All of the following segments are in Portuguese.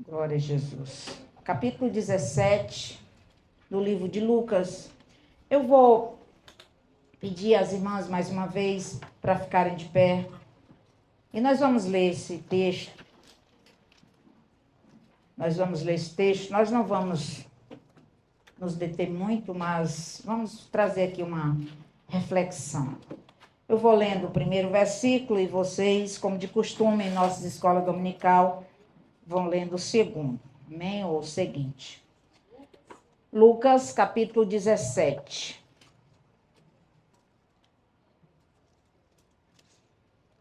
Glória a Jesus. Capítulo 17 do livro de Lucas. Eu vou pedir às irmãs mais uma vez para ficarem de pé. E nós vamos ler esse texto. Nós não vamos nos deter muito, mas vamos trazer aqui uma reflexão. Eu vou lendo o primeiro versículo e vocês, como de costume em nossa escola dominical, vão lendo o segundo. Amém? Ou o seguinte. Lucas, capítulo 17.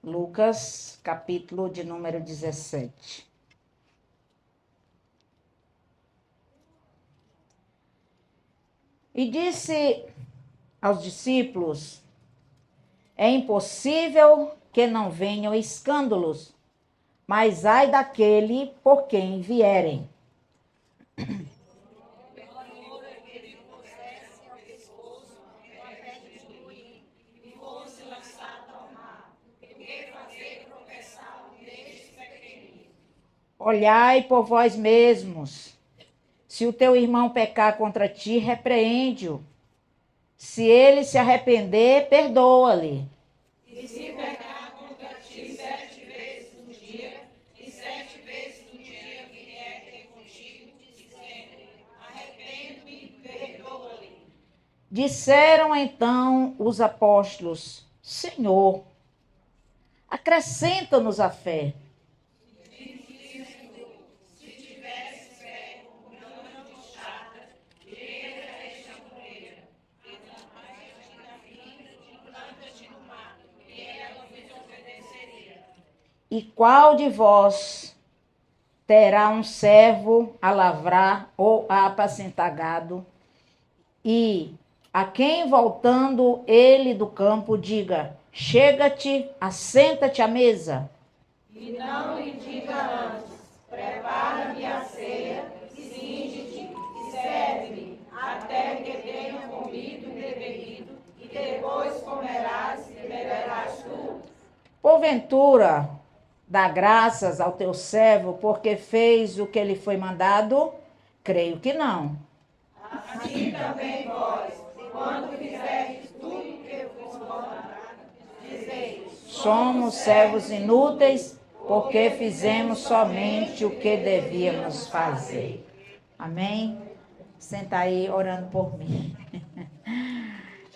Lucas, capítulo de número 17. E disse aos discípulos: é impossível que não venham escândalos, mas ai daquele por quem vierem. Olhai por vós mesmos. Se o teu irmão pecar contra ti, repreende-o. Se ele se arrepender, perdoa-lhe. E se pecar contra ti 7 vezes no dia, e 7 vezes no dia vier ter contigo, dizendo: arrependo-me e perdoa-lhe. Disseram então os apóstolos: Senhor, acrescenta-nos a fé. E qual de vós terá um servo a lavrar ou a apacentar gado, e a quem voltando ele do campo diga: chega-te, assenta-te à mesa? E não lhe diga antes: prepara-me a ceia, cinge-te e serve-me, até que tenha comido e bebido, e depois comerás e beberás tu. Porventura, dá graças ao teu servo porque fez o que lhe foi mandado? Creio que não. Assim também vós, quando fizerdes tudo o que vos mandar, dizeis: Somos servos inúteis porque fizemos somente o que devíamos fazer. Amém? Senta aí orando por mim.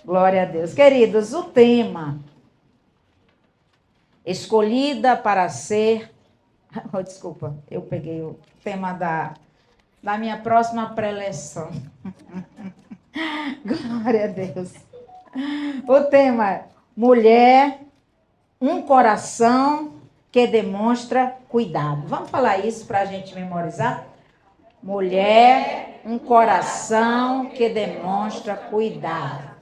Glória a Deus. Queridos, o tema escolhida para ser... Oh, desculpa, eu peguei o tema da minha próxima preleção. Glória a Deus. O tema é mulher, um coração que demonstra cuidado. Vamos falar isso para a gente memorizar? Mulher, um coração que demonstra cuidado.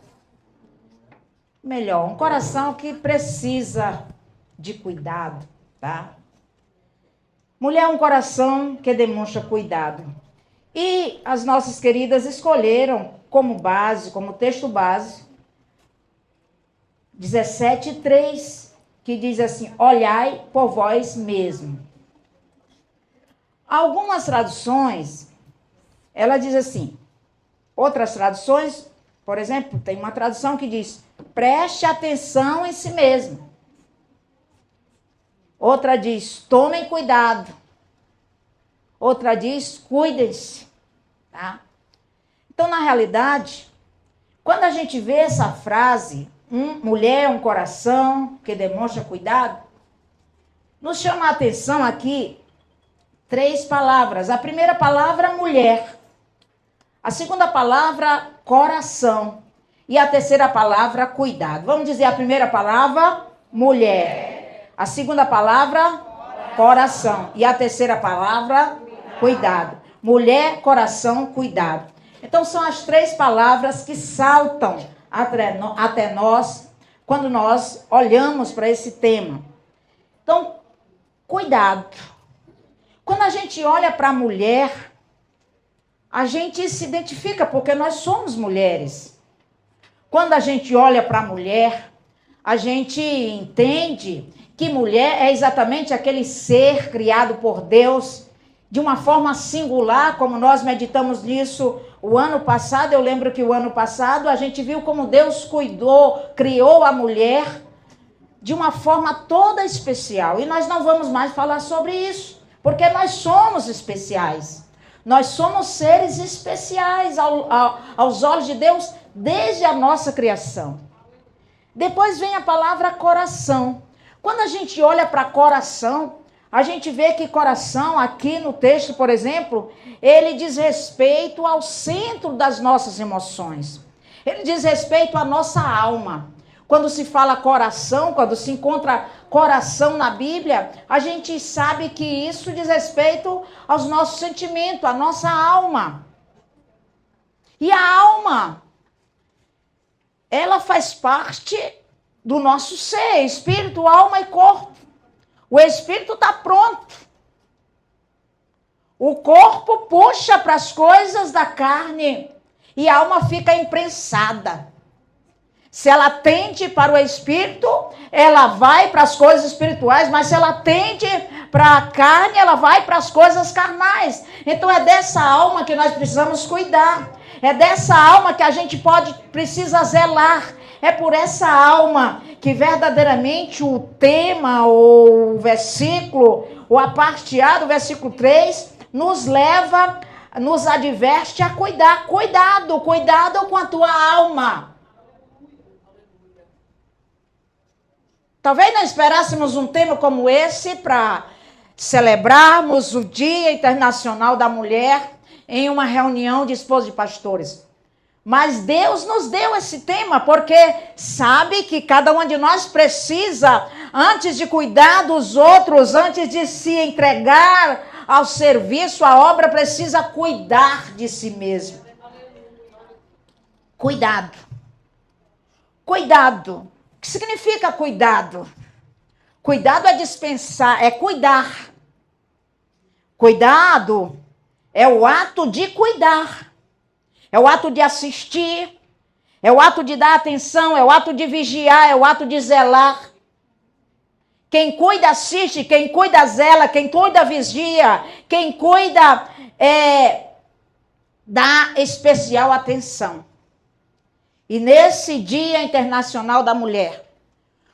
Melhor, um coração que precisa de cuidado, tá? Mulher, um coração que demonstra cuidado. E as nossas queridas escolheram como base, como texto base, 17:3, que diz assim: olhai por vós mesmo. Algumas traduções, ela diz assim, outras traduções, por exemplo, tem uma tradução que diz: preste atenção em si mesmo. Outra diz: tomem cuidado. Outra diz: cuidem-se. Tá? Então, na realidade, quando a gente vê essa frase, mulher, um coração que demonstra cuidado, nos chama a atenção aqui 3 palavras. A primeira palavra, mulher. A segunda palavra, coração. E a terceira palavra, cuidado. Vamos dizer a primeira palavra, mulher. A segunda palavra, coração. E a terceira palavra, cuidado. Mulher, coração, cuidado. Então, são as 3 palavras que saltam até nós quando nós olhamos para esse tema. Então, cuidado. Quando a gente olha para a mulher, a gente se identifica porque nós somos mulheres. Quando a gente olha para a mulher, a gente entende que mulher é exatamente aquele ser criado por Deus de uma forma singular, como nós meditamos nisso o ano passado. Eu lembro que o ano passado a gente viu como Deus cuidou, criou a mulher de uma forma toda especial. E nós não vamos mais falar sobre isso, porque nós somos especiais. Nós somos seres especiais aos olhos de Deus desde a nossa criação. Depois vem a palavra coração. Quando a gente olha para coração, a gente vê que coração, aqui no texto, por exemplo, ele diz respeito ao centro das nossas emoções. Ele diz respeito à nossa alma. Quando se fala coração, quando se encontra coração na Bíblia, a gente sabe que isso diz respeito aos nossos sentimentos, à nossa alma. E a alma, ela faz parte do nosso ser, espírito, alma e corpo. O espírito está pronto. O corpo puxa para as coisas da carne e a alma fica imprensada. Se ela tende para o espírito, ela vai para as coisas espirituais, mas se ela tende para a carne, ela vai para as coisas carnais. Então é dessa alma que nós precisamos cuidar. É dessa alma que a gente precisa zelar. É por essa alma que verdadeiramente o tema, ou o versículo, ou a parte A do versículo 3, nos leva, nos adverte a cuidar. Cuidado com a tua alma. Talvez nós esperássemos um tema como esse para celebrarmos o Dia Internacional da Mulher em uma reunião de esposos de pastores. Mas Deus nos deu esse tema porque sabe que cada um de nós precisa, antes de cuidar dos outros, antes de se entregar ao serviço, à obra, precisa cuidar de si mesmo. Cuidado. Cuidado. O que significa cuidado? Cuidado é dispensar, é cuidar. Cuidado é o ato de cuidar. É o ato de assistir. É o ato de dar atenção. É o ato de vigiar. É o ato de zelar. Quem cuida assiste. Quem cuida zela. Quem cuida vigia. Quem cuida dá especial atenção. E nesse Dia Internacional da Mulher,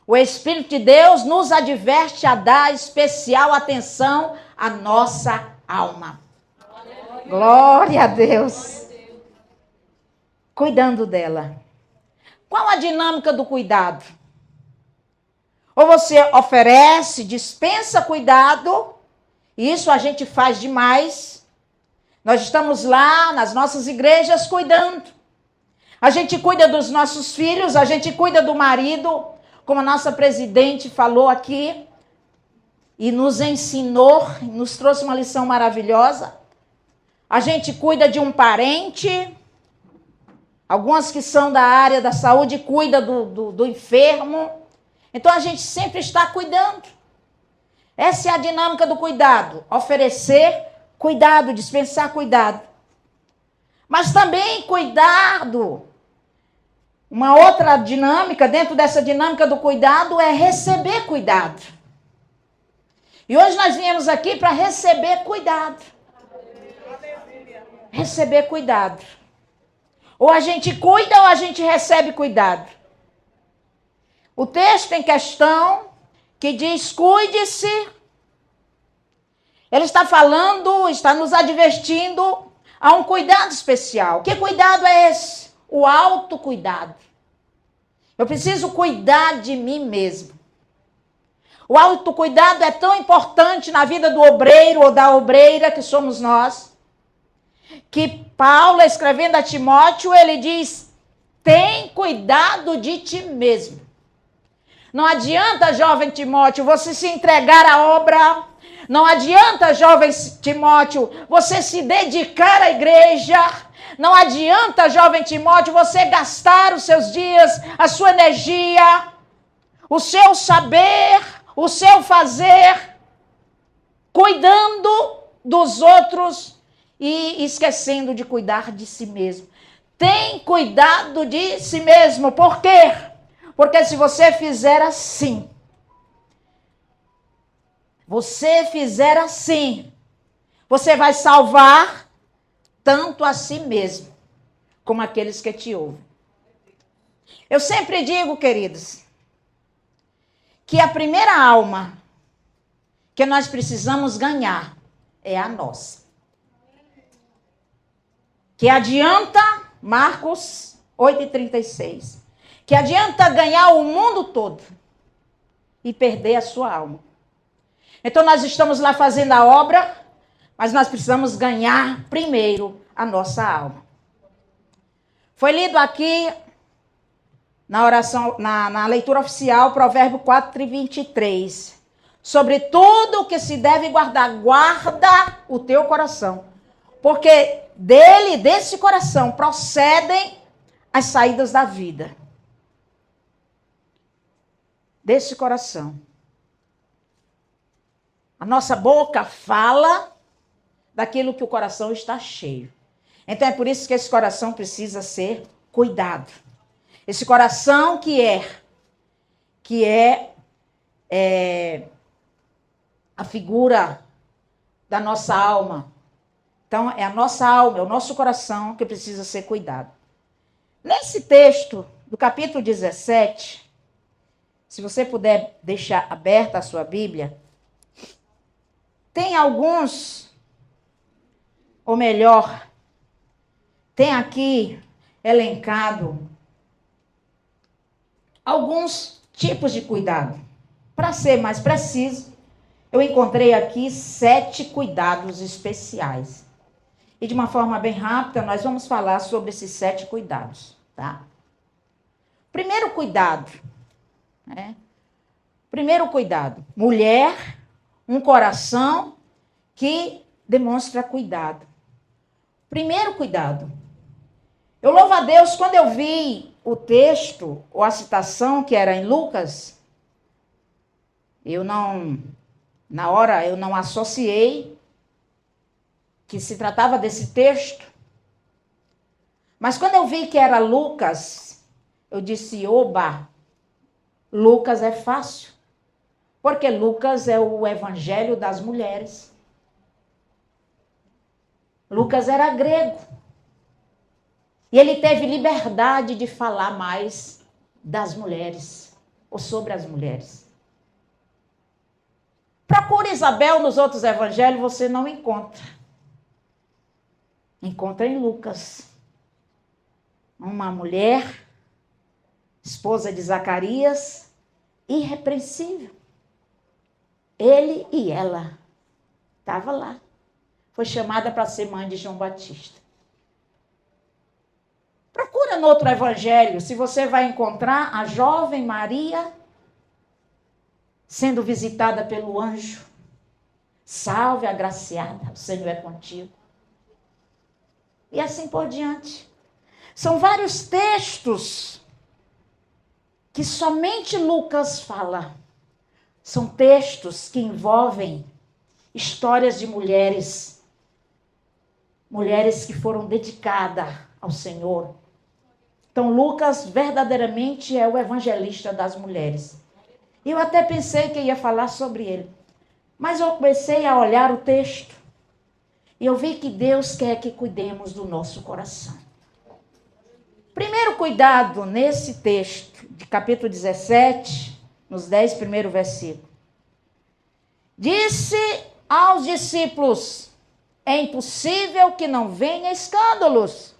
o Espírito de Deus nos adverte a dar especial atenção à nossa alma. Glória a Deus. Cuidando dela. Qual a dinâmica do cuidado? Ou você oferece, dispensa cuidado, e isso a gente faz demais. Nós estamos lá nas nossas igrejas cuidando. A gente cuida dos nossos filhos, a gente cuida do marido, como a nossa presidente falou aqui, e nos ensinou, nos trouxe uma lição maravilhosa. A gente cuida de um parente, algumas que são da área da saúde cuidam do enfermo. Então a gente sempre está cuidando. Essa é a dinâmica do cuidado, oferecer cuidado, dispensar cuidado. Mas também cuidado. Uma outra dinâmica, dentro dessa dinâmica do cuidado, é receber cuidado. E hoje nós viemos aqui para receber cuidado. Receber cuidado. Ou a gente cuida ou a gente recebe cuidado. O texto em questão, que diz, cuide-se, ele está falando, está nos advertindo a um cuidado especial. Que cuidado é esse? O autocuidado. Eu preciso cuidar de mim mesmo. O autocuidado é tão importante na vida do obreiro ou da obreira que somos nós, que Paulo, escrevendo a Timóteo, ele diz, tem cuidado de ti mesmo. Não adianta, jovem Timóteo, você se entregar à obra. Não adianta, jovem Timóteo, você se dedicar à igreja. Não adianta, jovem Timóteo, você gastar os seus dias, a sua energia, o seu saber, o seu fazer, cuidando dos outros e esquecendo de cuidar de si mesmo. Tem cuidado de si mesmo. Por quê? Porque se você fizer assim, você vai salvar tanto a si mesmo, como aqueles que te ouvem. Eu sempre digo, queridos, que a primeira alma que nós precisamos ganhar é a nossa. Que adianta, Marcos 8,36, que adianta ganhar o mundo todo e perder a sua alma. Então nós estamos lá fazendo a obra, mas nós precisamos ganhar primeiro a nossa alma. Foi lido aqui na oração, na leitura oficial, Provérbio 4:23. Sobre tudo o que se deve guardar, guarda o teu coração. Porque desse coração, procedem as saídas da vida. Desse coração. A nossa boca fala daquilo que o coração está cheio. Então é por isso que esse coração precisa ser cuidado. Esse coração que é a figura da nossa alma. Então é a nossa alma, é o nosso coração que precisa ser cuidado. Nesse texto do capítulo 17, se você puder deixar aberta a sua Bíblia, tem alguns, ou melhor, tem aqui elencado alguns tipos de cuidado. Para ser mais preciso, eu encontrei aqui 7 cuidados especiais. E de uma forma bem rápida, nós vamos falar sobre esses 7 cuidados, tá? Primeiro cuidado, Primeiro cuidado, mulher, um coração que demonstra cuidado. Primeiro cuidado. Eu louvo a Deus, quando eu vi o texto, ou a citação que era em Lucas, na hora eu não associei que se tratava desse texto. Mas quando eu vi que era Lucas, eu disse, oba, Lucas é fácil. Porque Lucas é o evangelho das mulheres. Lucas era grego. E ele teve liberdade de falar mais das mulheres, ou sobre as mulheres. Procure Isabel nos outros evangelhos, você não encontra. Encontra em Lucas. Uma mulher, esposa de Zacarias, irrepreensível. Ele e ela. Estava lá. Foi chamada para ser mãe de João Batista. Procura no outro evangelho, se você vai encontrar a jovem Maria sendo visitada pelo anjo. Salve, agraciada, o Senhor é contigo. E assim por diante. São vários textos que somente Lucas fala. São textos que envolvem histórias de mulheres. Mulheres que foram dedicadas ao Senhor. Então, Lucas verdadeiramente é o evangelista das mulheres. E eu até pensei que ia falar sobre ele. Mas eu comecei a olhar o texto. E eu vi que Deus quer que cuidemos do nosso coração. Primeiro cuidado nesse texto, de capítulo 17, nos 10 primeiros versículos. Disse aos discípulos, é impossível que não venha escândalos.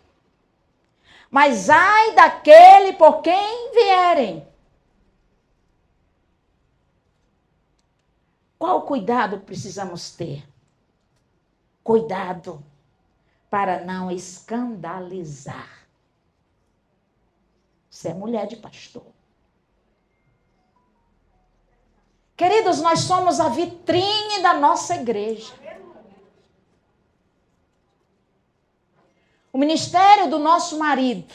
Mas ai daquele por quem vierem. Qual cuidado precisamos ter? Cuidado para não escandalizar. Você é mulher de pastor. Queridos, nós somos a vitrine da nossa igreja. O ministério do nosso marido.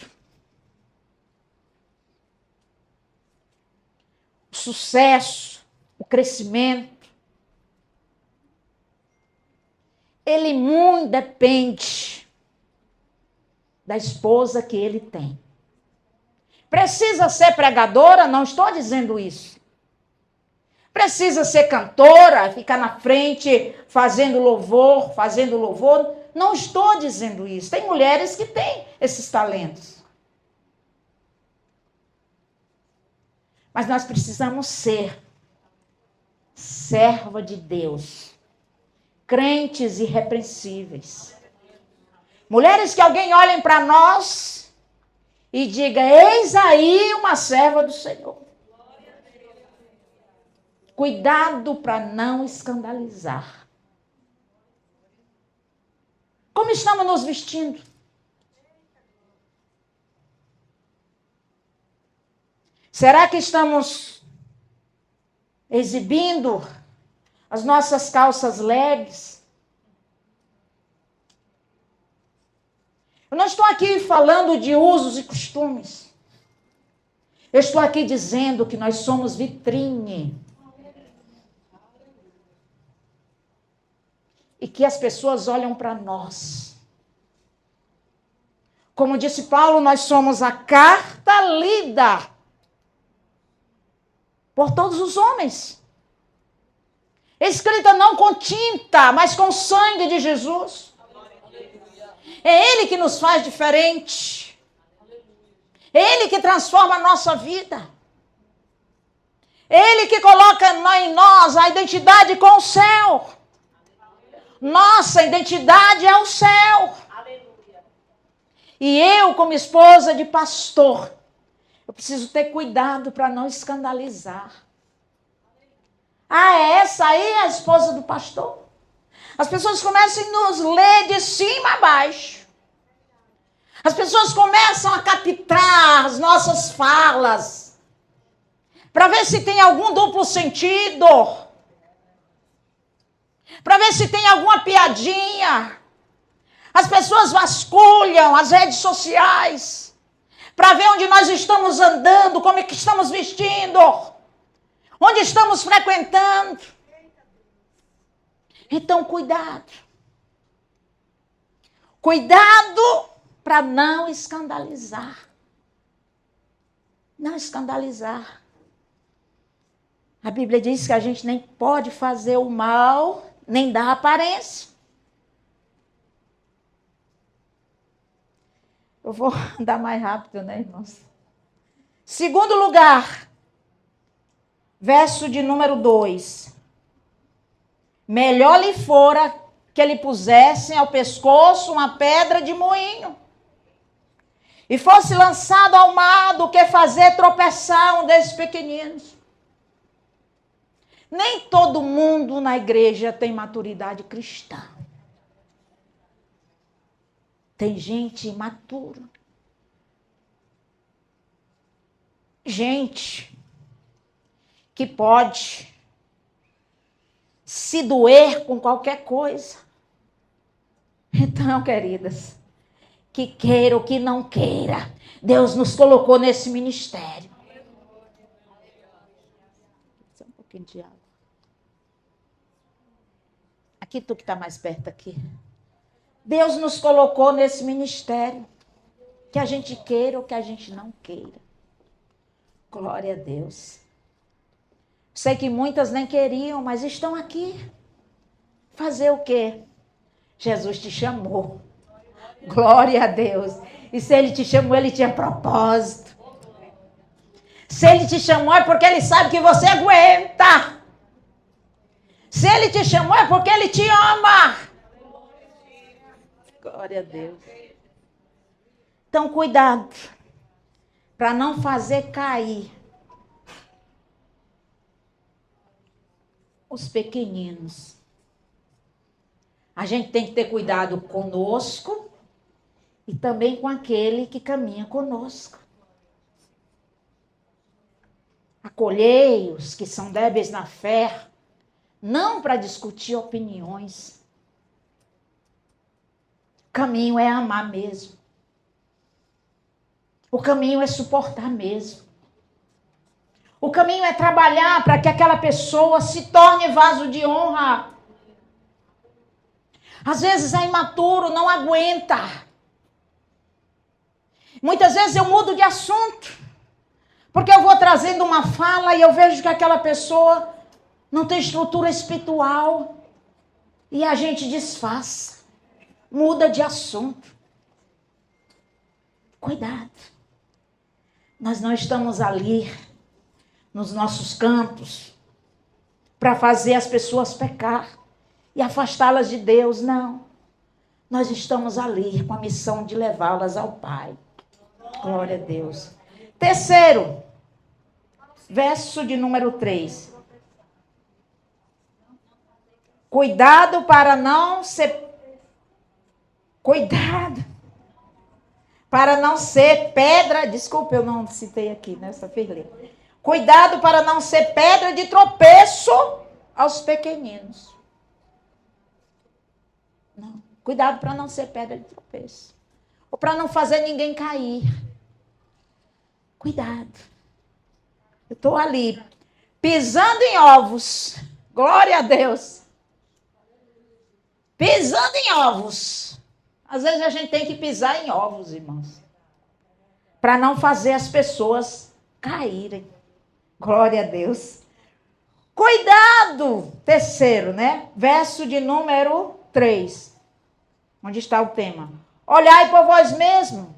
O sucesso, o crescimento. Ele muito depende da esposa que ele tem. Precisa ser pregadora? Não estou dizendo isso. precisa ser cantora, ficar na frente fazendo louvor. Não estou dizendo isso. Tem mulheres que têm esses talentos. Mas nós precisamos ser serva de Deus, crentes irrepreensíveis. Mulheres que alguém olhem para nós e diga: eis aí uma serva do Senhor. Cuidado para não escandalizar. Como estamos nos vestindo? Será que estamos exibindo as nossas calças legs? Eu não estou aqui falando de usos e costumes. Eu estou aqui dizendo que nós somos vitrine. E que as pessoas olham para nós. Como disse Paulo, nós somos a carta lida por todos os homens. Escrita não com tinta, mas com o sangue de Jesus. É Ele que nos faz diferente. É Ele que transforma a nossa vida. É Ele que coloca em nós a identidade com o céu. Nossa identidade é o céu. E eu, como esposa de pastor, eu preciso ter cuidado para não escandalizar. Ah, essa aí é a esposa do pastor? As pessoas começam a nos ler de cima a baixo. As pessoas começam a captar as nossas falas, para ver se tem algum duplo sentido, para ver se tem alguma piadinha. As pessoas vasculham as redes sociais, para ver onde nós estamos andando, como é que estamos vestindo, onde estamos frequentando. Então, cuidado. Cuidado para não escandalizar. Não escandalizar. A Bíblia diz que a gente nem pode fazer o mal, nem dar aparência. Eu vou andar mais rápido, né, irmãos? Segundo lugar, verso de número 2. Melhor lhe fora que lhe pusessem ao pescoço uma pedra de moinho e fosse lançado ao mar do que fazer tropeçar um desses pequeninos. Nem todo mundo na igreja tem maturidade cristã. Tem gente imatura. Gente que pode se doer com qualquer coisa. Então, queridas, que queira ou que não queira, Deus nos colocou nesse ministério. Só um pouquinho de água. Aqui, tu que está mais perto aqui. Deus nos colocou nesse ministério, que a gente queira ou que a gente não queira. Glória a Deus. Sei que muitas nem queriam, mas estão aqui. Fazer o quê? Jesus te chamou. Glória a Deus. E se Ele te chamou, Ele tinha propósito. Se Ele te chamou, é porque Ele sabe que você aguenta. Se Ele te chamou, é porque Ele te ama. Glória a Deus. Então, cuidado para não fazer cair os pequeninos. A gente tem que ter cuidado conosco e também com aquele que caminha conosco. Acolhei os que são débeis na fé, não para discutir opiniões. O caminho é amar mesmo. O caminho é suportar mesmo. O caminho é trabalhar para que aquela pessoa se torne vaso de honra. Às vezes é imaturo, não aguenta. Muitas vezes eu mudo de assunto, porque eu vou trazendo uma fala e eu vejo que aquela pessoa não tem estrutura espiritual. E a gente disfarça, muda de assunto. Cuidado. Nós não estamos ali, nos nossos campos, para fazer as pessoas pecar e afastá-las de Deus, não. Nós estamos ali com a missão de levá-las ao Pai. Glória a Deus. Terceiro, verso de número 3. Cuidado para não ser pedra, desculpa, eu não citei aqui nessa fileira. Cuidado para não ser pedra de tropeço aos pequeninos. Não. Cuidado para não ser pedra de tropeço. Ou para não fazer ninguém cair. Cuidado. Eu estou ali, pisando em ovos. Glória a Deus. Pisando em ovos. Às vezes a gente tem que pisar em ovos, irmãos. Para não fazer as pessoas caírem. Glória a Deus. Cuidado. Terceiro, né? Verso de número 3. Onde está o tema? Olhai por vós mesmo.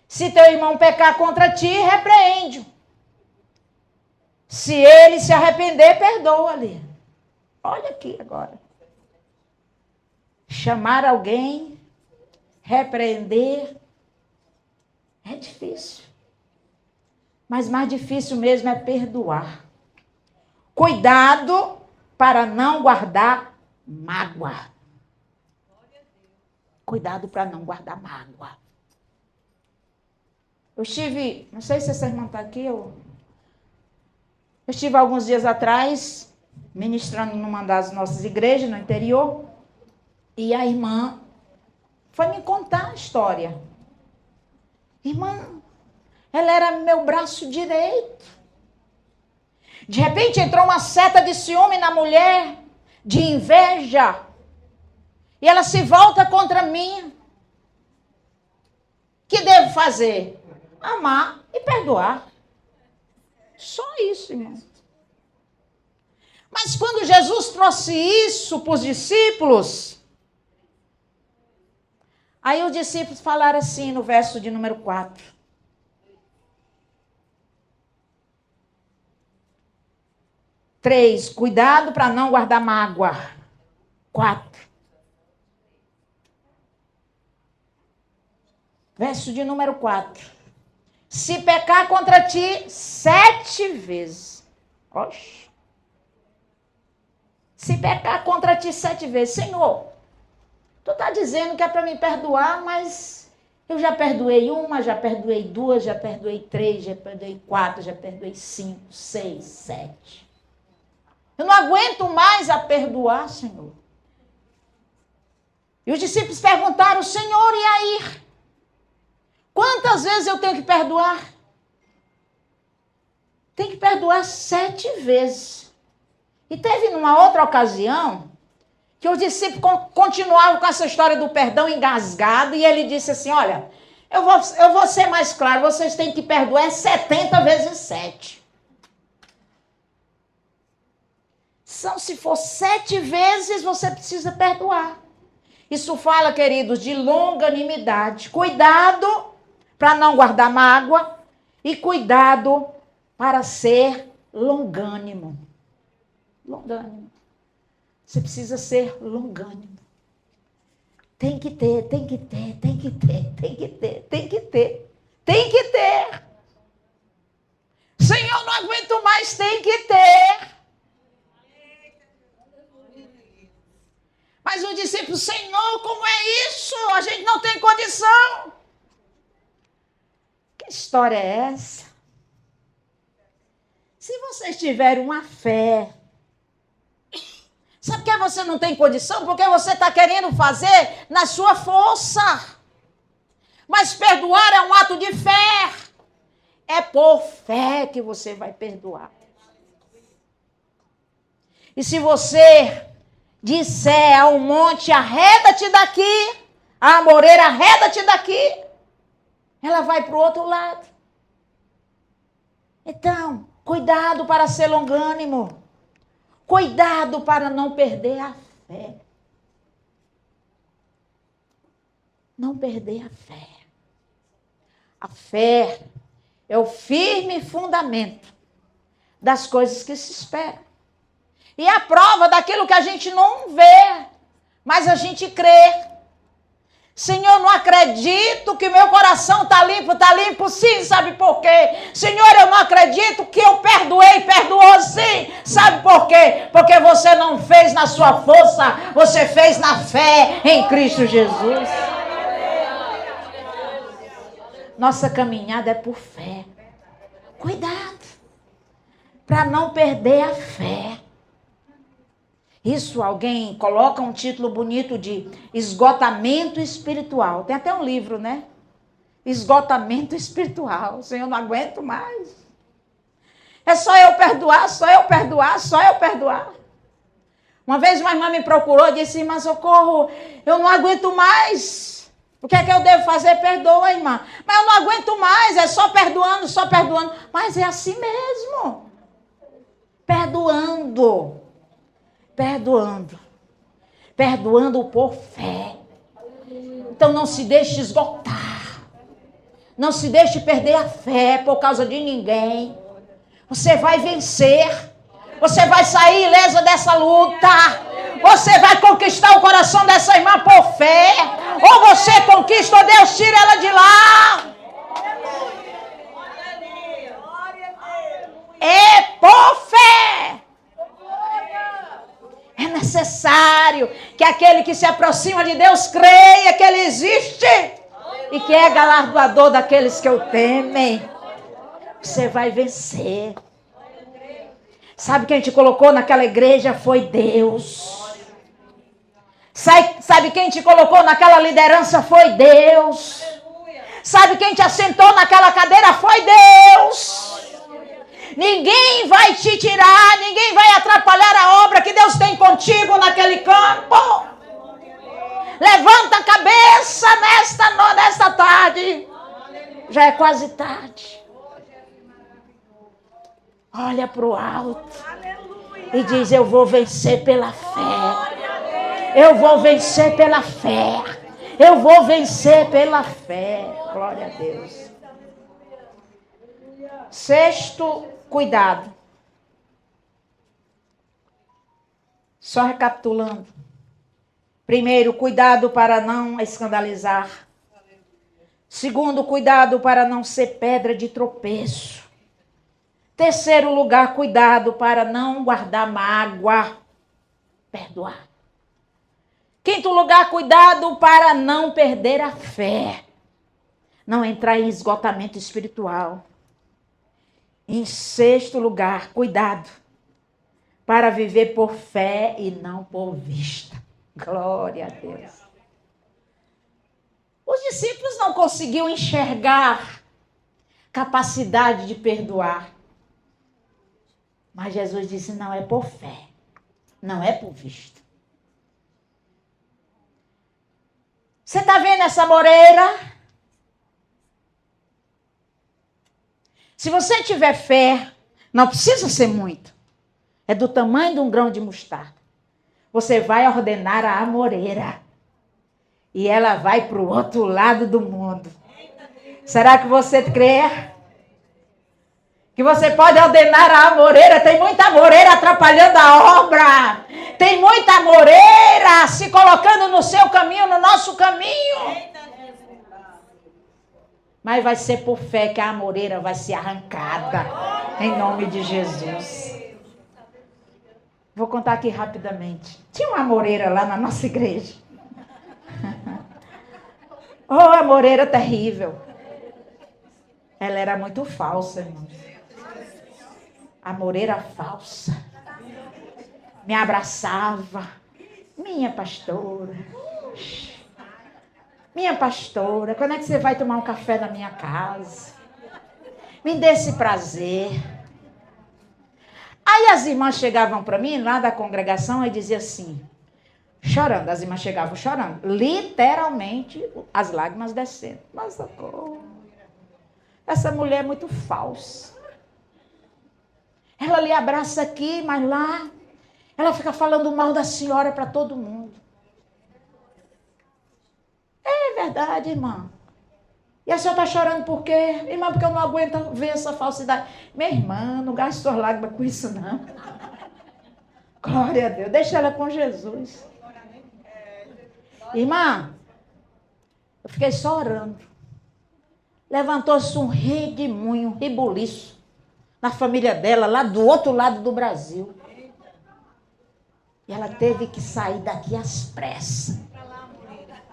Se teu irmão pecar contra ti, repreende-o. Se ele se arrepender, perdoa-lhe. Olha aqui agora. Chamar alguém, repreender, é difícil. Mas mais difícil mesmo é perdoar. Cuidado para não guardar mágoa. Cuidado para não guardar mágoa. Eu estive, não sei se essa irmã está aqui, eu estive alguns dias atrás, ministrando numa das nossas igrejas no interior, e a irmã foi me contar a história. Irmã, ela era meu braço direito. De repente entrou uma seta de ciúme na mulher, de inveja. E ela se volta contra mim. O que devo fazer? Amar e perdoar. Só isso, irmão. Mas quando Jesus trouxe isso para os discípulos, aí os discípulos falaram assim no verso de número 4. Três, cuidado para não guardar mágoa. 4. Verso de número 4. Se pecar contra ti 7 vezes. Oxe. Se pecar contra ti 7 vezes. Senhor, tu está dizendo que é para me perdoar, mas eu já perdoei 1, já perdoei 2, já perdoei 3, já perdoei 4, já perdoei 5, 6, 7. Eu não aguento mais a perdoar, Senhor. E os discípulos perguntaram, Senhor, e aí? Quantas vezes eu tenho que perdoar? Tem que perdoar 7 vezes. E teve numa outra ocasião que os discípulos continuavam com essa história do perdão engasgado e ele disse assim, olha, eu vou ser mais claro, vocês têm que perdoar 70 vezes 7. Então, se for 7 vezes, você precisa perdoar. Isso fala, queridos, de longanimidade. Cuidado para não guardar mágoa e cuidado para ser longânimo. Longânimo. Você precisa ser longânimo. Tem que ter, tem que ter, tem que ter, tem que ter, tem que ter, tem que ter. Senhor, não aguento mais, tem que ter. Mas o discípulo, Senhor, como é isso? A gente não tem condição. Que história é essa? Se vocês tiverem uma fé, sabe por que você não tem condição? Porque você está querendo fazer na sua força. Mas perdoar é um ato de fé. É por fé que você vai perdoar. E se você disser ao monte, arreda-te daqui, a amoreira, arreda-te daqui, ela vai para o outro lado. Então, cuidado para ser longânimo. Cuidado para não perder a fé. Não perder a fé. A fé é o firme fundamento das coisas que se esperam. E a prova daquilo que a gente não vê, mas a gente crê. Senhor, não acredito que meu coração está limpo sim, sabe por quê? Senhor, eu não acredito que eu perdoou sim, sabe por quê? Porque você não fez na sua força, você fez na fé em Cristo Jesus. Nossa caminhada é por fé. Cuidado, para não perder a fé. Isso, alguém coloca um título bonito de esgotamento espiritual. Tem até um livro, né? Esgotamento espiritual. Senhor, não aguento mais. É só eu perdoar, só eu perdoar, só eu perdoar. Uma vez uma irmã me procurou e disse, irmã Socorro, eu não aguento mais. O que é que eu devo fazer? Perdoa, irmã. Mas eu não aguento mais, é só perdoando, só perdoando. Mas é assim mesmo. Perdoando. Perdoando por fé. Então não se deixe esgotar, não se deixe perder a fé por causa de ninguém. Você vai vencer, você vai sair ilesa dessa luta, você vai conquistar o coração dessa irmã por fé, ou você conquista ou Deus tira ela de lá. É por fé. É necessário que aquele que se aproxima de Deus creia que Ele existe e que é galardoador daqueles que o temem. Você vai vencer. Sabe quem te colocou naquela igreja? Foi Deus. Sabe quem te colocou naquela liderança? Foi Deus. Sabe quem te assentou naquela cadeira? Foi Deus. Ninguém vai te tirar, ninguém vai atrapalhar a obra que Deus tem contigo naquele campo. Levanta a cabeça nesta tarde. Já é quase tarde. Olha para o alto e diz, eu vou vencer pela fé. Eu vou vencer pela fé. Eu vou vencer pela fé. Glória a Deus. Sexto, cuidado. Só recapitulando. Primeiro, cuidado para não escandalizar. Segundo, cuidado para não ser pedra de tropeço. Terceiro lugar, cuidado para não guardar mágoa. Perdoar. Quinto lugar, cuidado para não perder a fé. Não entrar em esgotamento espiritual. Em sexto lugar, cuidado para viver por fé e não por vista. Glória a Deus. Os discípulos não conseguiam enxergar capacidade de perdoar. Mas Jesus disse, não é por fé, não é por vista. Você está vendo essa moreira? Se você tiver fé, não precisa ser muito. É do tamanho de um grão de mostarda. Você vai ordenar a amoreira. E ela vai para o outro lado do mundo. Será que você crê? Que você pode ordenar a amoreira? Tem muita amoreira atrapalhando a obra. Tem muita amoreira se colocando no seu caminho, no nosso caminho. Mas vai ser por fé que a amoreira vai ser arrancada. Em nome de Jesus. Vou contar aqui rapidamente. Tinha uma amoreira lá na nossa igreja. Oh, amoreira terrível. Ela era muito falsa, irmãos. Amoreira falsa. Me abraçava. Minha pastora. Minha pastora, quando é que você vai tomar um café na minha casa? Me dê esse prazer. Aí as irmãs chegavam para mim, lá da congregação, e diziam assim, chorando. As irmãs chegavam chorando. Literalmente, as lágrimas descendo. Mas socorro. Essa mulher é muito falsa. Ela lhe abraça aqui, mas lá Ela fica falando mal da senhora para todo mundo. É verdade, irmã. E a senhora está chorando por quê? Irmã, porque eu não aguento ver essa falsidade. Minha irmã, não gaste suas lágrimas com isso, não. Glória a Deus. Deixa ela com Jesus. Irmã, eu fiquei só orando. Levantou-se um redemoinho, um rebuliço na família dela, lá do outro lado do Brasil. E ela teve que sair daqui às pressas.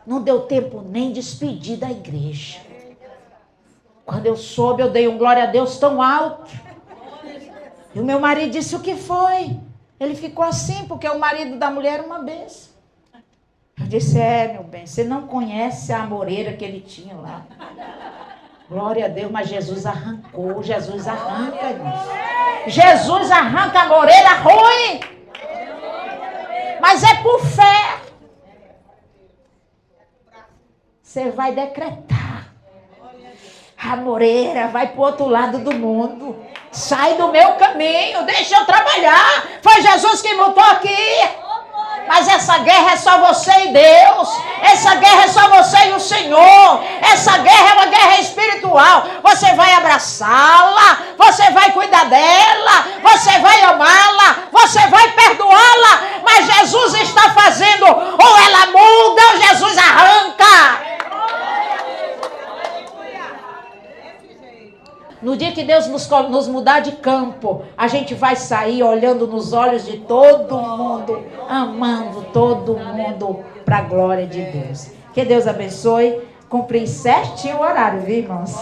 Não deu tempo nem de despedir da igreja. Quando eu soube, eu dei um glória a Deus tão alto. E o meu marido disse, o que foi? Ele ficou assim, porque o marido da mulher era uma bênção. Eu disse, meu bem, você não conhece a amoreira que ele tinha lá. Glória a Deus, mas Jesus arrancou, Jesus arranca, irmãos. Jesus arranca a amoreira ruim. Mas é por fé. Você vai decretar. A amoreira vai para o outro lado do mundo. Sai do meu caminho, deixa eu trabalhar. Foi Jesus que botou aqui. Mas essa guerra é só você e Deus. Essa guerra é só você e o Senhor. Essa guerra é uma guerra espiritual. Você vai abraçá-la, você vai cuidar dela, você vai amá-la, você vai perdoá-la. Mas Jesus está fazendo, ou ela muda ou Jesus arranca. No dia que Deus nos mudar de campo, a gente vai sair olhando nos olhos de todo mundo, amando todo mundo para a glória de Deus. Que Deus abençoe. Cumprir certinho o horário, viu, irmãos?